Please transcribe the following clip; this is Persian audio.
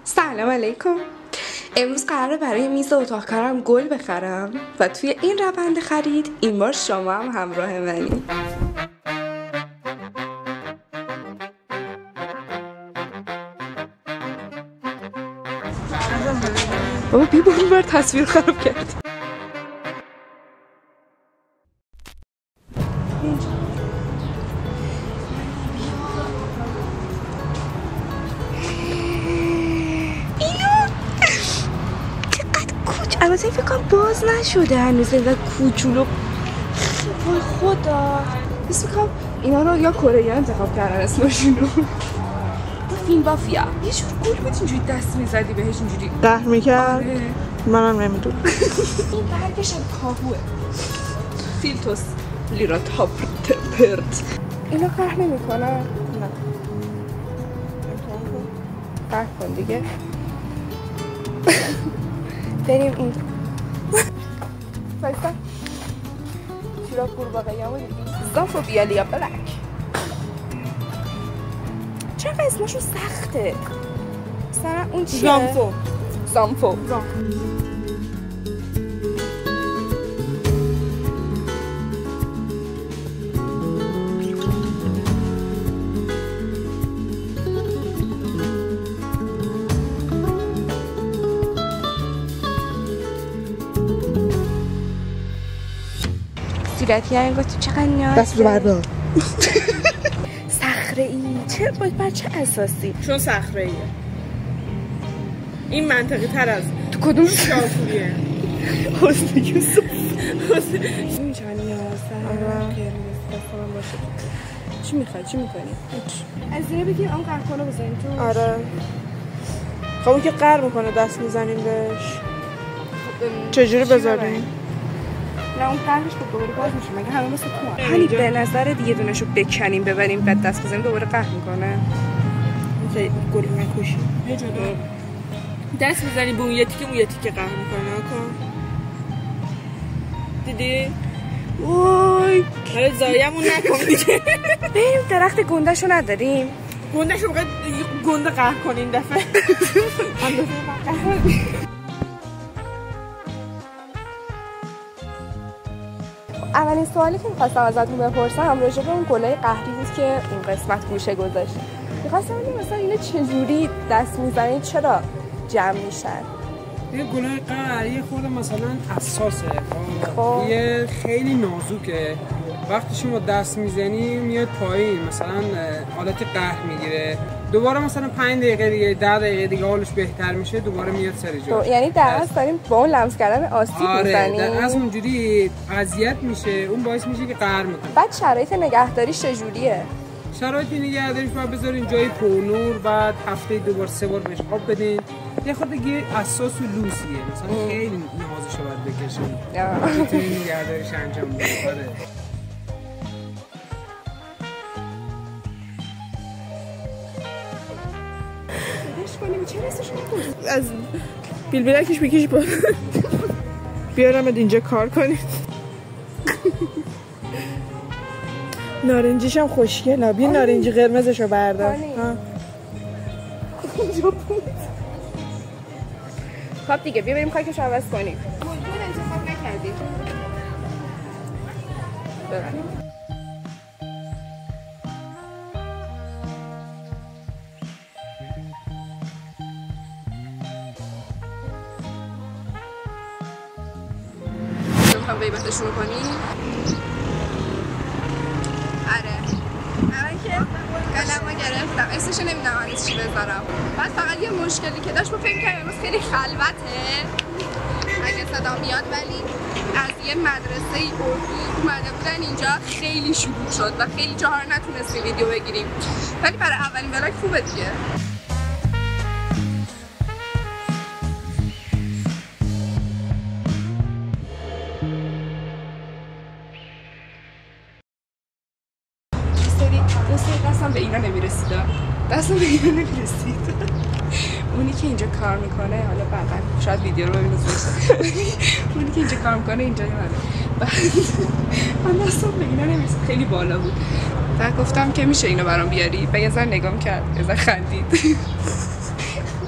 سلام علیکم. امروز قراره برای میز اتاق کارم گل بخرم و توی این روند خرید این بار شما هم همراه منی. بابا بی اون بار تصویر خراب کرد. البته فکر کنم باز نشده هنوز و کوچولو. وای خدا، حس میکنم اینا رو یا کره انتخاب کردن اسمشون رو. فیلم بافیا یه جور گل بود اینجوری دست میزدی بهش اینجوری قهر میکرد. منم نمیدونم. این برگش هم کاهوه فیلتوس لیرا تاپ پرت. اینا قهر نمیکنن؟ نه قهر کن دیگه. بریم این فایستا چرا قورباغه همو دیدی؟ زافوبیالیا بلک. چرا اسمشون سخته؟ مثلا اون چیه؟ زامفو. صورتی هنگاه تو چقدر نیازه؟ دست رو بردار. صخره ای چه بر چه اساسی؟ چون صخره ایه. این منطقی تر از تو کدوم شاپوریه؟ حسن یوسف. این چه نیازه؟ چی میخوای؟ چی میکنی؟ از اینه بگیم اون قهر کنه بزنیم تو؟ آره. خب اون که قهر میکنه دست میزنیم بهش. چجوری بذاریم؟ نه اون قهرش خب دوباره باز میشه مگه همه مثل تو هنی به نظر دیگه دونشو بکنیم ببریم بعد دست بزنیم دوباره قهر میکنه. مثل گلی نکوشی یه جدا دست میزنی به اون یه تیکه اون یه تیکه قهر میکنه کن دیدی؟ وای حالا زایمون نکن دیگه. بریم درخت گندهشو نداریم؟ گندهشو بقید گنده قهر کنیم دفعه. اولین سوالی که می‌خواستم ازتون بپرسم راجع به اون گلای قهری بود که این قسمت گوشه گذاشت. می‌خواستم ببینم مثلا اینا چجوری دست میزنید چرا جمع میشن؟ این گلای قهر یه خورده مثلا حساسه. خب یه خیلی نازکه. وقتی شما دست میزنی میاد پایین مثلا حالت قهر میگیره. دوباره مثلا 5 دقیقه دیگه 10 دقیقه دیگه حالش بهتر میشه دوباره میاد سر جاش. یعنی در اصل داریم با اون لمس کردن آسیب میزنیم. آره در اصل اونجوری اذیت میشه اون باعث میشه که قهر میکنه. بعد شرایط نگهداریش چجوریه؟ شرایط نگهداریش باید بذارین جای پرنور بعد هفته 2 بار 3 بار بهش آب بدین. یه خورده اساس و لوسیه مثلا خیلی نازش رو باید بکشین. میتونین نگهداریش انجام بدین. آره. از بیلبیلکش بکش با بیارمت اینجا کار کنید. نارنجیش هم خوشگله. بیا نارنجی قرمزشو بردار. خب دیگه بیا بریم خاکش عوض کنیم. موضوع انتخاب نکردی. ببریم. میخوام غیبتشون کنی؟ آره اول که قلمو گرفتم اسمشو نمیدونم هنوز چی بذارم. بعد فقط یه مشکلی که داشت ما فکر کردیم امروز خیلی خلوته اگه صدا میاد ولی از یه مدرسه اردو اومده بودن اینجا خیلی شلوغ شد و خیلی جاها رو نتونستیم ویدیو بگیریم ولی برای اولین ولاگ خوبه دیگه. دستم به اینا نمیرسید. اونی که اینجا کار میکنه حالا بعدا شاید ویدیو رو ببینید اونی که اینجا کار میکنه اینجا بعد من دستم به اینا نمیرسید خیلی بالا بود. بعد گفتم که میشه اینو برام بیاری و یه ذره نگام کرد یه ذره خندید.